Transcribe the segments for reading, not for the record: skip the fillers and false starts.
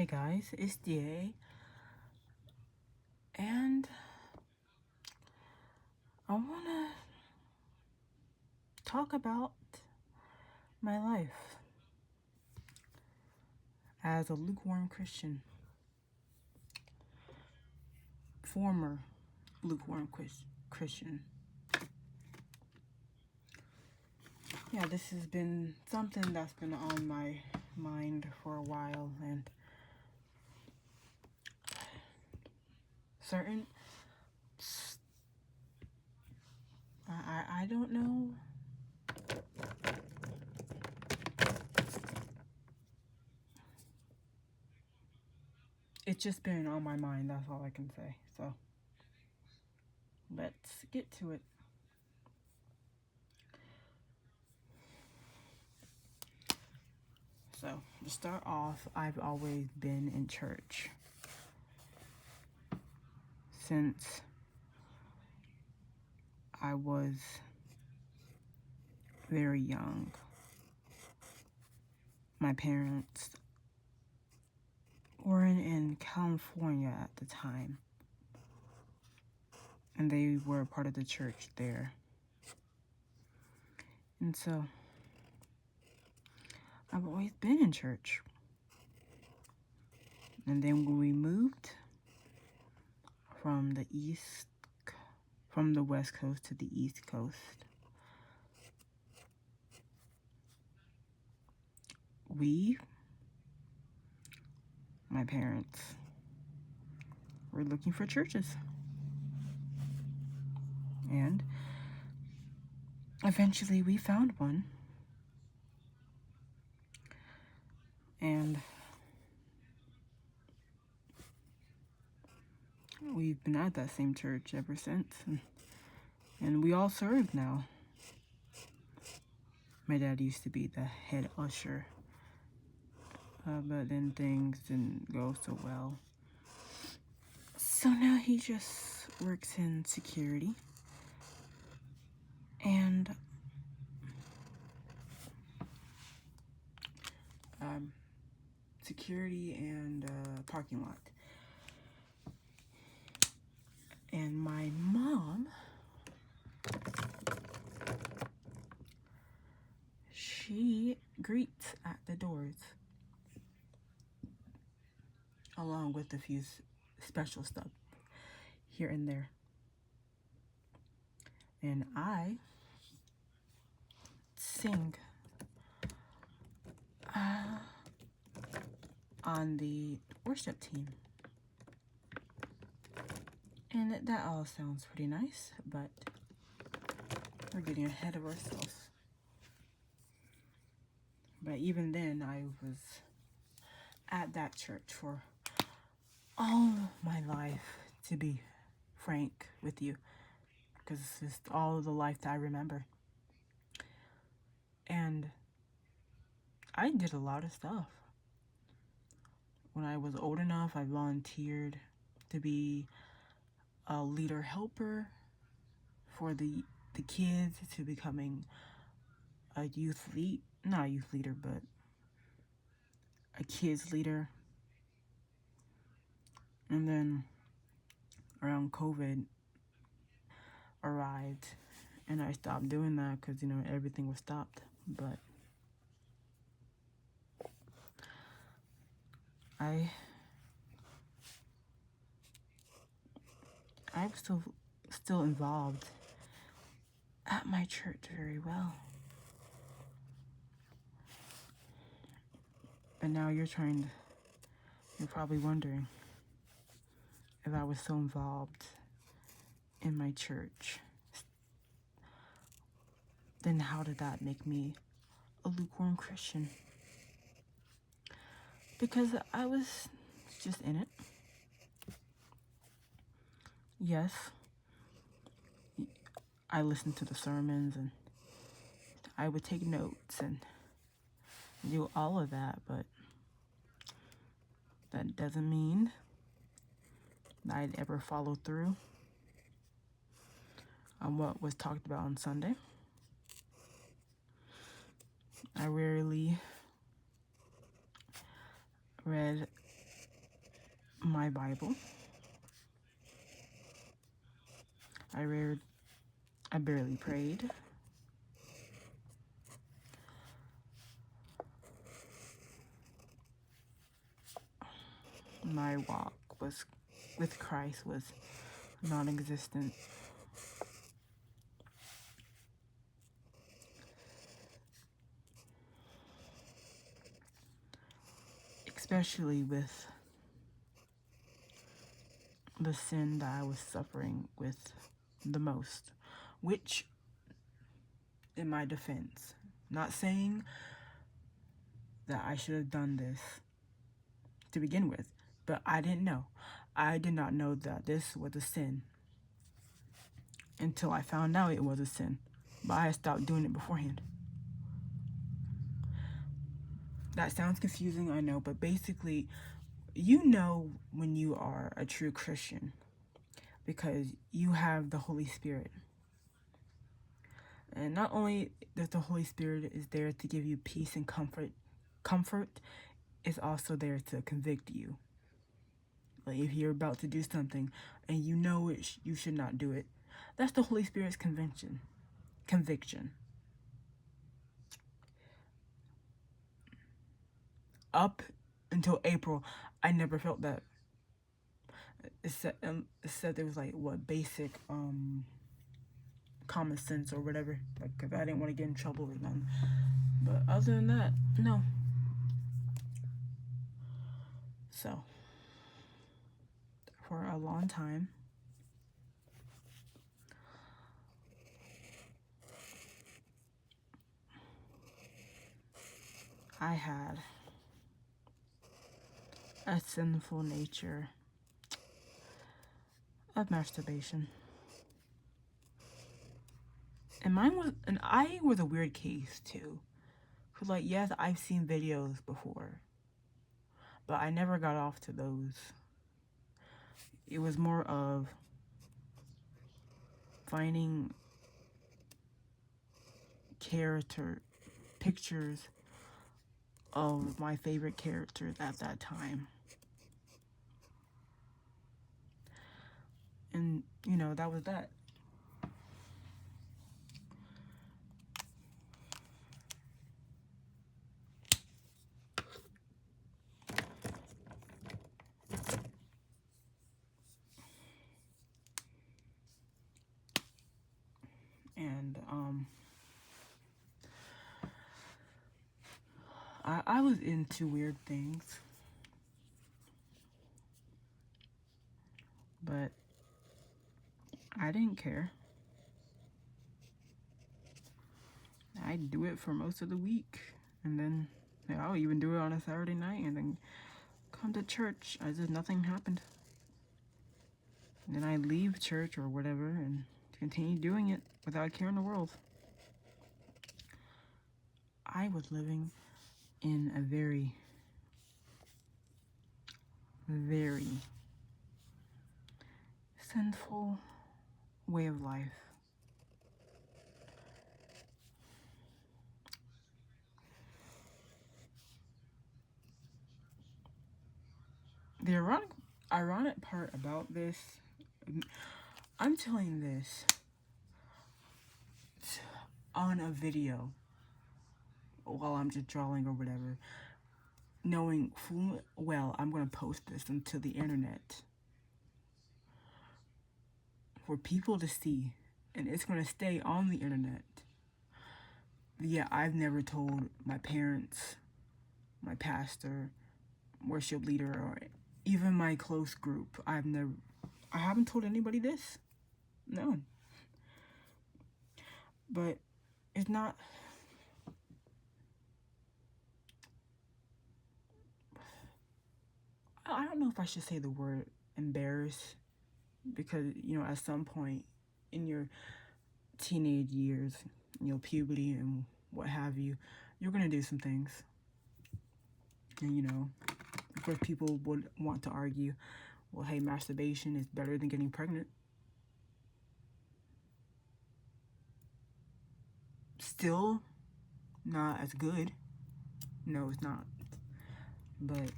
Hey guys, it's DA, and I want to talk about my life as a lukewarm Christian, former lukewarm Christian. Yeah, this has been something that's been on my mind for a while, and certain, I don't know. It's just been on my mind, that's all I can say. So, let's get to it. So, to start off, I've always been in church since I was very young. My parents were in California at the time, and they were part of the church there. And so I've always been in church. And then when we moved from the West Coast to the East Coast, my parents, were looking for churches. And eventually we found one. And we've been at that same church ever since. And we all serve now. My dad used to be the head usher, but then things didn't go so well. So now he just works in security. And security and parking lot. And my mom, she greets at the doors, along with a few special stuff here and there. And I sing on the worship team. And that all sounds pretty nice, but we're getting ahead of ourselves. But even then, I was at that church for all my life, to be frank with you, because it's just all of the life that I remember. And I did a lot of stuff. When I was old enough, I volunteered to be a leader helper for the kids, to becoming a not a youth leader, but a kids leader. And then around COVID arrived, and I stopped doing that because, everything was stopped. But I'm still involved at my church very well. But now you're probably wondering if I was so involved in my church, then how did that make me a lukewarm Christian? Because I was just in it. Yes, I listened to the sermons and I would take notes and do all of that, but that doesn't mean that I'd ever follow through on what was talked about on Sunday. I rarely read my Bible. I barely prayed. My walk with Christ was non-existent. Especially with the sin that I was suffering with the most, which, in my defense, not saying that I should have done this to begin with, but I didn't know. I did not know that this was a sin until I found out it was a sin, but I had stopped doing it beforehand. That sounds confusing, I know, but basically, you know when you are a true Christian because you have the Holy Spirit. And not only that the Holy Spirit is there to give you peace and comfort is also there to convict you. Like if you're about to do something and you know you should not do it, that's the Holy Spirit's conviction. Up until April, I never felt that. It said there was like basic common sense or whatever, like because I didn't want to get in trouble or nothing. But other than that, no. So for a long time, I had a sinful nature of masturbation. And I was a weird case too. Cause like, yes, I've seen videos before, but I never got off to those. It was more of finding pictures of my favorite characters at that time. And, that was that. And, I was into weird things. But I didn't care. I'd do it for most of the week. And then I'll even do it on a Saturday night and then come to church as if nothing happened. And then I'd leave church or whatever and continue doing it without a care in the world. I was living in a very, very sinful way of life. The ironic part about this, I'm telling this on a video while I'm just drawing or whatever, knowing full well I'm going to post this into the internet for people to see, and it's going to stay on the internet. Yeah, I've never told my parents, my pastor, worship leader, or even my close group. I haven't told anybody this. No. But it's not... I don't know if I should say the word embarrassed, because, at some point in your teenage years, puberty and what have you, you're going to do some things. And, of course, people would want to argue, well, hey, masturbation is better than getting pregnant. Still not as good. No, it's not. But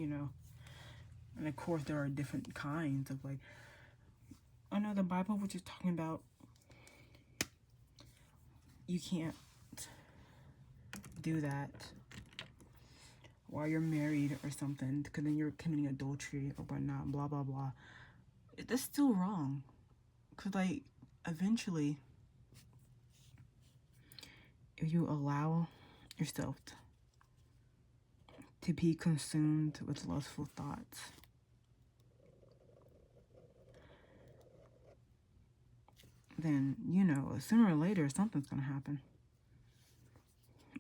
you know. And of course, there are different kinds of like, I know the Bible was just talking about you can't do that while you're married or something, because then you're committing adultery or whatnot, blah, blah, blah. That's still wrong. Because, like, eventually, if you allow yourself to be consumed with lustful thoughts, then, you know, sooner or later, something's going to happen.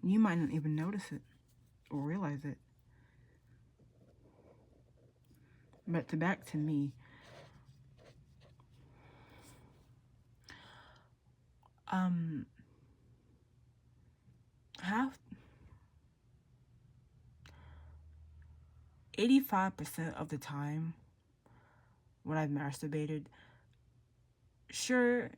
You might not even notice it or realize it. But back to me. Half 85% of the time when I've masturbated, sure,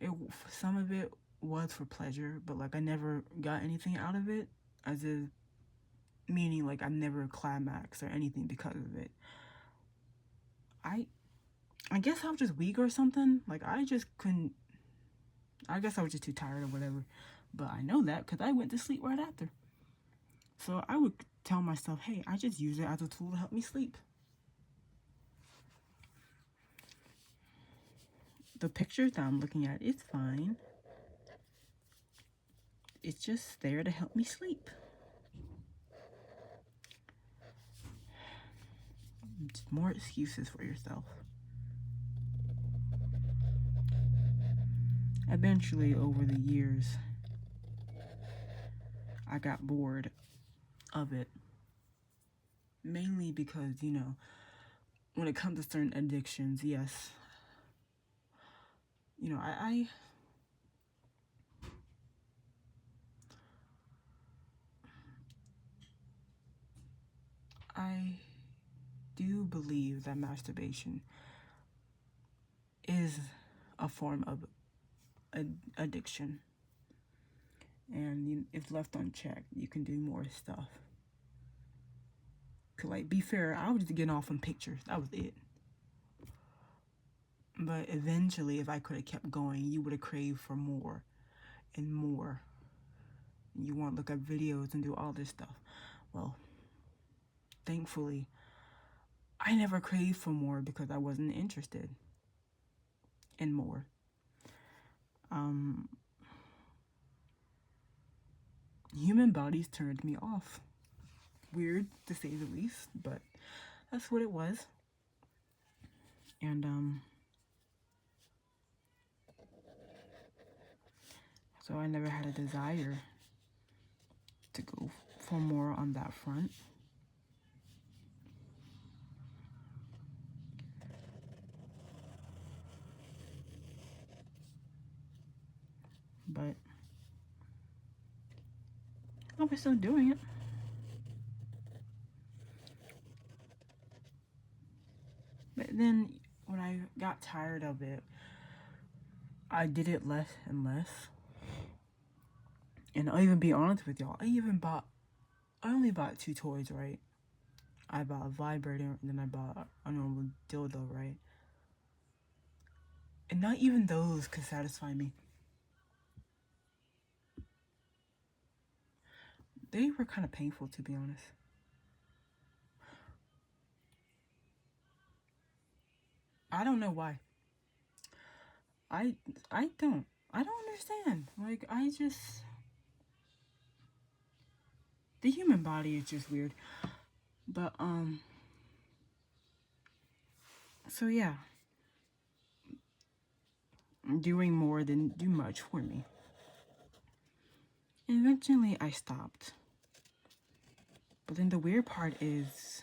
some of it was for pleasure, but like I never got anything out of it, as in meaning like I never climaxed or anything because of it. I guess I was just weak or something. Like I just couldn't. I guess I was just too tired or whatever. But I know that because I went to sleep right after. So I would tell myself, hey, I just use it as a tool to help me sleep. The pictures that I'm looking at is fine. It's just there to help me sleep. Just more excuses for yourself. Eventually, over the years, I got bored of it. Mainly because, you know, when it comes to certain addictions, yes, you know, I do believe that masturbation is a form of addiction. And if left unchecked, you can do more stuff. Cause like, be fair, I was just getting off on pictures. That was it. But eventually, if I could have kept going, you would have craved for more and more. You want to look up videos and do all this stuff. Well, thankfully, I never craved for more because I wasn't interested in more. Human bodies turned me off. Weird, to say the least, but that's what it was. And, so I never had a desire to go for more on that front. But I was still doing it. But then when I got tired of it, I did it less and less. And I'll even be honest with y'all, I only bought 2 toys, right? I bought a vibrator and then I bought a normal dildo, right? And not even those could satisfy me. They were kind of painful, to be honest. I don't know why. I don't understand. Like, the human body is just weird. But, so yeah. Doing more didn't do much for me. And eventually I stopped. But then the weird part is,